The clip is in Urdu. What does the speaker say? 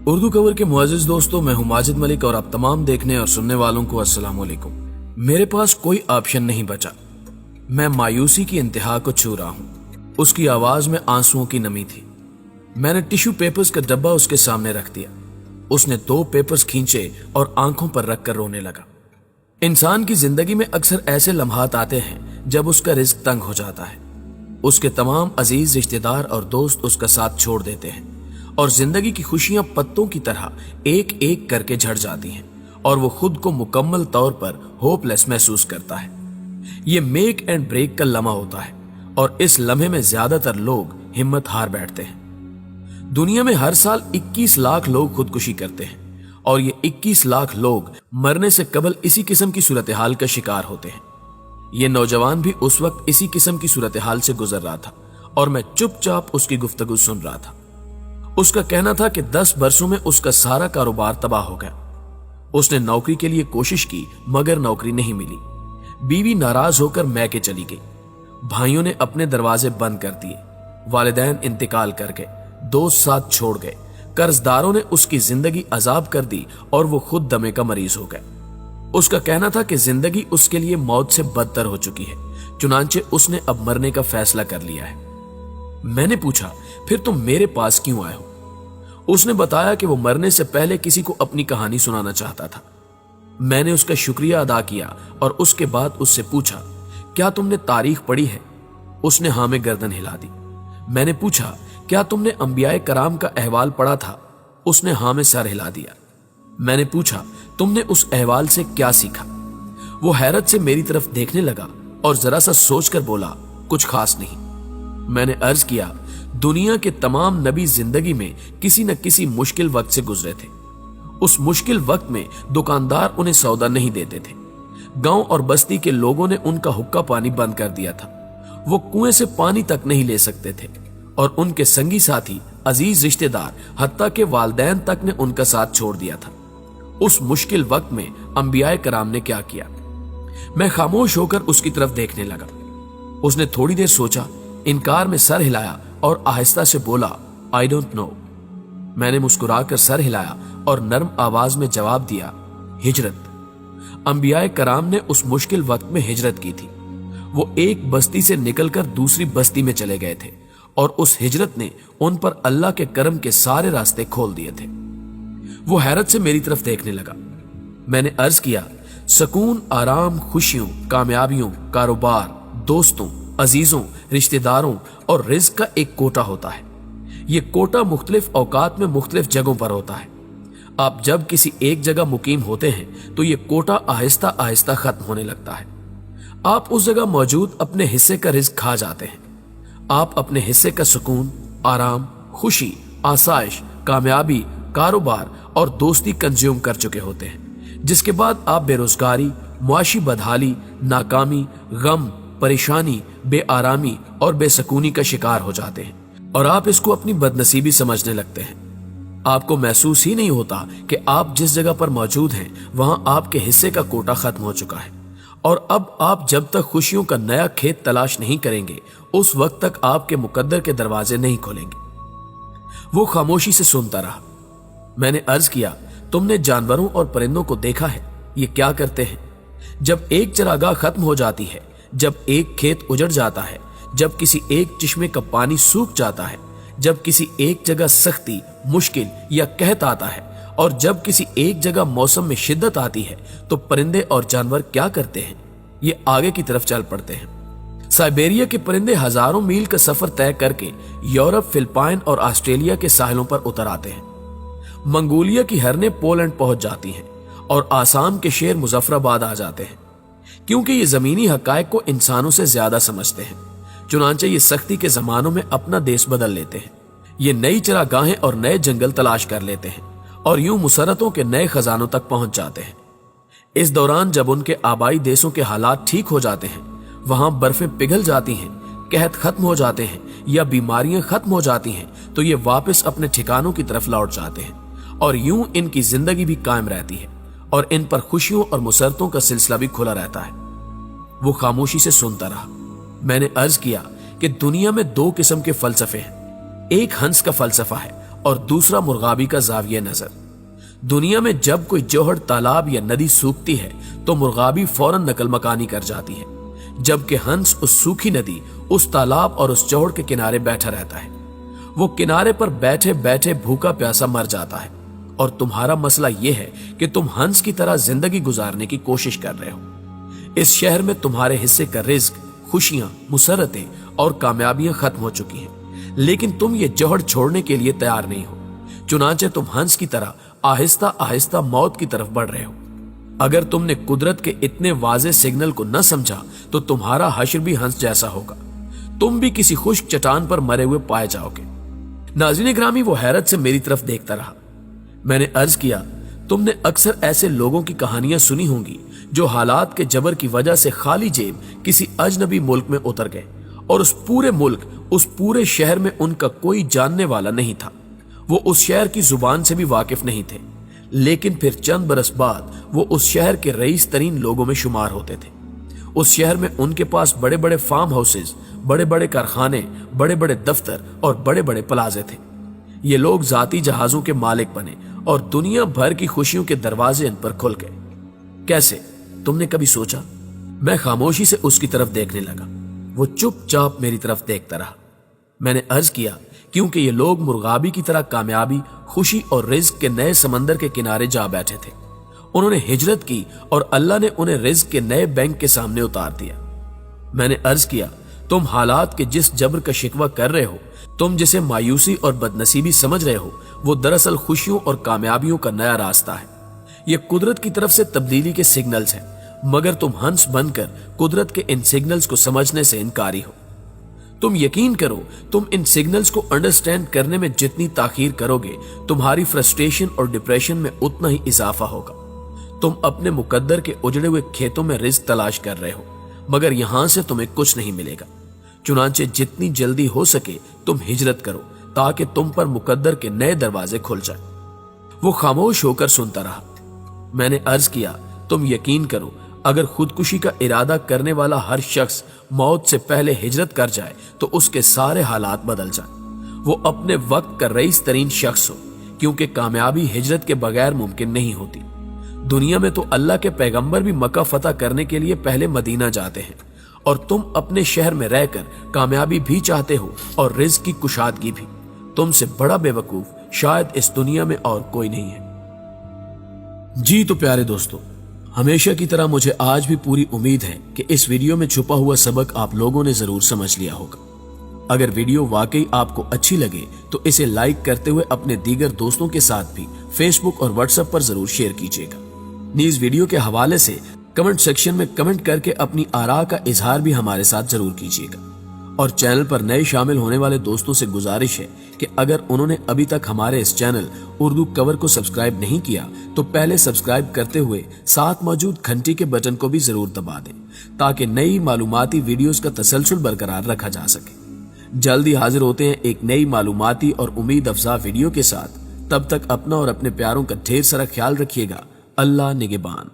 اردو کور کے معزز دوستوں، میں ہوں ماجد ملک اور آپ تمام دیکھنے اور سننے والوں کو السلام علیکم۔ میرے پاس کوئی آپشن نہیں بچا۔ میں مایوسی کی انتہا کو چھو رہا ہوں۔ اس کی آواز میں آنسوؤں کی نمی تھی۔ میں نے ٹیشو پیپرز کا ڈبہ اس کے سامنے رکھ دیا۔ اس نے 2 پیپرز کھینچے اور آنکھوں پر رکھ کر رونے لگا۔ انسان کی زندگی میں اکثر ایسے لمحات آتے ہیں جب اس کا رزق تنگ ہو جاتا ہے۔ اس کے تمام عزیز رشتہ دار اور دوست اس کا ساتھ چھوڑ دیتے ہیں اور زندگی کی خوشیاں پتوں کی طرح ایک ایک کر کے جھڑ جاتی ہیں اور وہ خود کو مکمل طور پر ہوپ لیس محسوس کرتا ہے۔ یہ میک اینڈ بریک کا لمحہ ہوتا ہے اور اس لمحے میں زیادہ تر لوگ ہمت ہار بیٹھتے ہیں۔ دنیا میں ہر سال 21 لاکھ لوگ خودکشی کرتے ہیں اور یہ 21 لاکھ لوگ مرنے سے قبل اسی قسم کی صورتحال کا شکار ہوتے ہیں۔ یہ نوجوان بھی اس وقت اسی قسم کی صورتحال سے گزر رہا تھا اور میں چپ چاپ اس کی گفتگو سن رہا تھا۔ اس کا کہنا تھا کہ 10 برسوں میں اس کا سارا کاروبار تباہ ہو گیا۔ اس نے نوکری کے لیے کوشش کی مگر نوکری نہیں ملی۔ بیوی ناراض ہو کر میکے چلی گئی۔ بھائیوں نے اپنے دروازے بند کر دیے۔ والدین انتقال کر گئے۔ دوست ساتھ چھوڑ گئے۔ قرض داروں نے اس کی زندگی عذاب کر دی اور وہ خود دمے کا مریض ہو گئے۔ اس کا کہنا تھا کہ زندگی اس کے لیے موت سے بدتر ہو چکی ہے، چنانچہ اس نے اب مرنے کا فیصلہ کر لیا ہے۔ میں نے پوچھا، پھر تم میرے پاس کیوں آئے ہو؟ اس نے بتایا کہ وہ مرنے سے پہلے کسی کو اپنی کہانی سنانا چاہتا تھا۔ میں نے اس کا شکریہ ادا کیا اور اس کے بعد اس سے پوچھا، کیا تم نے تاریخ پڑھی ہے؟ اس نے ہاں میں گردن ہلا دی۔ میں نے پوچھا، کیا تم نے انبیاء کرام کا احوال پڑھا تھا؟ اس نے ہاں میں سر ہلا دیا۔ میں نے پوچھا، تم نے اس احوال سے کیا سیکھا؟ وہ حیرت سے میری طرف دیکھنے لگا اور ذرا سا سوچ کر بولا، کچھ خاص نہیں۔ میں نے عرض کیا، دنیا کے تمام نبی زندگی میں کسی نہ کسی مشکل وقت سے گزرے تھے۔ اس مشکل وقت میں دکاندار انہیں سودا نہیں دیتے تھے۔ گاؤں اور بستی کے لوگوں نے ان کا حقہ پانی بند کر دیا تھا۔ وہ کنویں سے پانی تک نہیں لے سکتے تھے اور ان کے سنگی ساتھی، عزیز رشتہ دار، حتیٰ کہ والدین تک نے ان کا ساتھ چھوڑ دیا تھا۔ اس مشکل وقت میں انبیاء کرام نے کیا کیا؟ میں خاموش ہو کر اس کی طرف دیکھنے لگا۔ اس نے تھوڑی دیر سوچا، انکار میں سر ہلایا اور آہستہ سے بولا، I don't know۔ میں نے مسکرا کر سر ہلایا اور نرم آواز میں جواب دیا، ہجرت۔ انبیاء کرام نے اس مشکل وقت میں ہجرت کی تھی۔ وہ ایک بستی سے نکل کر دوسری بستی میں چلے گئے تھے اور اس ہجرت نے ان پر اللہ کے کرم کے سارے راستے کھول دیے تھے۔ وہ حیرت سے میری طرف دیکھنے لگا۔ میں نے عرض کیا، سکون، آرام، خوشیوں، کامیابیوں، کاروبار، دوستوں، عزیزوں، رشتہ داروں اور رزق کا ایک کوٹا ہوتا ہے۔ یہ کوٹا مختلف اوقات میں مختلف جگہوں پر ہوتا ہے۔ آپ جب کسی ایک جگہ مقیم ہوتے ہیں تو یہ کوٹا آہستہ آہستہ ختم ہونے لگتا ہے۔ آپ اس جگہ موجود اپنے حصے کا رزق کھا جاتے ہیں۔ آپ اپنے حصے کا سکون، آرام، خوشی، آسائش، کامیابی، کاروبار اور دوستی کنزیوم کر چکے ہوتے ہیں، جس کے بعد آپ بے روزگاری، معاشی بدحالی، ناکامی، غم، پریشانی، بے آرامی اور بے سکونی کا شکار ہو جاتے ہیں اور آپ اس کو اپنی بدنصیبی سمجھنے لگتے ہیں۔ آپ کو محسوس ہی نہیں ہوتا کہ آپ جس جگہ پر موجود ہیں وہاں آپ کے حصے کا کوٹا ختم ہو چکا ہے اور اب آپ جب تک خوشیوں کا نیا کھیت تلاش نہیں کریں گے اس وقت تک آپ کے مقدر کے دروازے نہیں کھولیں گے۔ وہ خاموشی سے سنتا رہا۔ میں نے عرض کیا، تم نے جانوروں اور پرندوں کو دیکھا ہے، یہ کیا کرتے ہیں؟ جب ایک چراگاہ ختم ہو جاتی ہے، جب ایک کھیت اجڑ جاتا ہے، جب کسی ایک چشمے کا پانی سوکھ جاتا ہے، جب کسی ایک جگہ سختی، مشکل یا قحط آتا ہے اور جب کسی ایک جگہ موسم میں شدت آتی ہے تو پرندے اور جانور کیا کرتے ہیں؟ یہ آگے کی طرف چل پڑتے ہیں۔ سائبیریا کے پرندے ہزاروں میل کا سفر طے کر کے یورپ، فلپائن اور آسٹریلیا کے ساحلوں پر اتر آتے ہیں۔ منگولیا کی ہرنیں پولینڈ پہنچ جاتی ہیں اور آسام کے شیر مظفر آباد آ جاتے ہیں، کیونکہ یہ زمینی حقائق کو انسانوں سے زیادہ سمجھتے ہیں۔ چنانچہ یہ سختی کے زمانوں میں اپنا دیس بدل لیتے ہیں۔ یہ نئی چراگاہیں اور نئے جنگل تلاش کر لیتے ہیں اور یوں مسرتوں کے نئے خزانوں تک پہنچ جاتے ہیں۔ اس دوران جب ان کے آبائی دیسوں کے حالات ٹھیک ہو جاتے ہیں، وہاں برفیں پگھل جاتی ہیں، قحط ختم ہو جاتے ہیں یا بیماریاں ختم ہو جاتی ہیں، تو یہ واپس اپنے ٹھکانوں کی طرف لوٹ جاتے ہیں اور یوں ان کی زندگی بھی قائم رہتی ہے اور ان پر خوشیوں اور مسرتوں کا سلسلہ بھی کھلا رہتا ہے۔ وہ خاموشی سے سنتا رہا۔ میں نے عرض کیا کہ دنیا میں 2 قسم کے فلسفے ہیں، ایک ہنس کا فلسفہ ہے اور دوسرا مرغابی کا زاویہ نظر۔ دنیا میں جب کوئی جوہر تالاب یا ندی سوکھتی ہے تو مرغابی فوراً نقل مکانی کر جاتی ہے، جبکہ ہنس اس سوکھی ندی، اس تالاب اور اس جوہر کے کنارے بیٹھا رہتا ہے۔ وہ کنارے پر بیٹھے بیٹھے بھوکا پیاسا مر جاتا ہے، اور تمہارا مسئلہ یہ ہے کہ تم ہنس کی طرح زندگی گزارنے کی کوشش کر رہے ہو۔ اس شہر میں تمہارے حصے کا رزق، خوشیاں، مسرتیں اور کامیابیاں ختم ہو چکی ہیں، لیکن تم یہ جوہر چھوڑنے کے لیے تیار نہیں ہو، چنانچہ تم ہنس کی طرح آہستہ آہستہ موت کی طرف بڑھ رہے ہو۔ اگر تم نے قدرت کے اتنے واضح سگنل کو نہ سمجھا تو تمہارا حشر بھی ہنس جیسا ہوگا، تم بھی کسی خشک چٹان پر مرے ہوئے پائے جاؤ گے۔ ناظرین گرامی، وہ حیرت سے میری طرف دیکھتا رہا۔ میں نے عرض کیا، تم نے اکثر ایسے لوگوں کی کہانیاں سنی ہوں گی جو حالات کے جبر کی وجہ سے خالی جیب کسی اجنبی ملک میں اتر گئے، اور اس پورے ملک، اس پورے شہر میں ان کا کوئی جاننے والا نہیں تھا، وہ اس شہر کی زبان سے بھی واقف نہیں تھے، لیکن پھر چند برس بعد وہ اس شہر کے رئیس ترین لوگوں میں شمار ہوتے تھے۔ اس شہر میں ان کے پاس بڑے بڑے فارم ہاؤسز، بڑے بڑے کارخانے، بڑے بڑے دفتر اور بڑے بڑے پلازے تھے۔ یہ لوگ ذاتی جہازوں کے مالک بنے اور دنیا بھر کی خوشیوں کے دروازے ان پر کھل گئے۔ کیسے؟ تم نے کبھی سوچا؟ میں خاموشی سے اس کی طرف دیکھنے لگا۔ وہ چپ چاپ میری طرف دیکھتا رہا۔ میں نے عرض کیا، کیونکہ یہ لوگ مرغابی کی طرح کامیابی، خوشی اور رزق کے نئے سمندر کے کنارے جا بیٹھے تھے۔ انہوں نے ہجرت کی اور اللہ نے انہیں رزق کے نئے بینک کے سامنے اتار دیا۔ میں نے عرض کیا، تم حالات کے جس جبر کا شکوہ کر رہے ہو، تم جسے مایوسی اور بدنصیبی سمجھ رہے ہو، وہ دراصل خوشیوں اور کامیابیوں کا نیا راستہ ہے۔ یہ قدرت کی طرف سے تبدیلی کے سگنلز ہیں، مگر تم ہنس بن کر قدرت کے ان سگنلز کو سمجھنے سے انکاری ہو۔ تم یقین کرو، تم ان سگنلز کو انڈرسٹینڈ کرنے میں جتنی تاخیر کرو گے، تمہاری فرسٹریشن اور ڈپریشن میں اتنا ہی اضافہ ہوگا۔ تم اپنے مقدر کے اجڑے ہوئے کھیتوں میں رزق تلاش کر رہے ہو، مگر یہاں سے تمہیں کچھ نہیں ملے گا۔ چنانچہ جتنی جلدی ہو سکے تم ہجرت کرو، تاکہ تم پر مقدر کے نئے دروازے کھل جائیں۔ وہ خاموش ہو کر سنتا رہا۔ میں نے عرض کیا، تم یقین کرو، اگر خودکشی کا ارادہ کرنے والا ہر شخص موت سے پہلے ہجرت کر جائے تو اس کے سارے حالات بدل جائیں۔ وہ اپنے وقت کا رئیس ترین شخص ہو، کیونکہ کامیابی ہجرت کے بغیر ممکن نہیں ہوتی۔ دنیا میں تو اللہ کے پیغمبر بھی مکہ فتح کرنے کے لیے پہلے مدینہ جاتے ہیں، اور تم اپنے شہر میں رہ کر کامیابی بھی چاہتے ہو اور رزق کی کشادگی بھی۔ تم سے بڑا بے وقوف شاید اس دنیا میں اور کوئی نہیں ہے۔ جی تو پیارے دوستو، ہمیشہ کی طرح مجھے آج بھی پوری امید ہے کہ اس ویڈیو میں چھپا ہوا سبق آپ لوگوں نے ضرور سمجھ لیا ہوگا۔ اگر ویڈیو واقعی آپ کو اچھی لگے تو اسے لائک کرتے ہوئے اپنے دیگر دوستوں کے ساتھ بھی فیس بک اور واٹس ایپ پر ضرور شیئر کیجیے گا۔ نیز ویڈیو کے حوالے سے کمنٹ سیکشن میں کمنٹ کر کے اپنی آراء کا اظہار بھی ہمارے ساتھ ضرور کیجیے گا۔ اور چینل پر نئے شامل ہونے والے دوستوں سے گزارش ہے کہ اگر انہوں نے ابھی تک ہمارے اس چینل اردو کور کو سبسکرائب نہیں کیا تو پہلے سبسکرائب کرتے ہوئے ساتھ موجود گھنٹی کے بٹن کو بھی ضرور دبا دیں، تاکہ نئی معلوماتی ویڈیوز کا تسلسل برقرار رکھا جا سکے۔ جلدی حاضر ہوتے ہیں ایک نئی معلوماتی اور امید افزا ویڈیو کے ساتھ۔ تب تک اپنا اور اپنے پیاروں کا ڈھیر سارا خیال رکھیے گا۔ اللہ نگہبان۔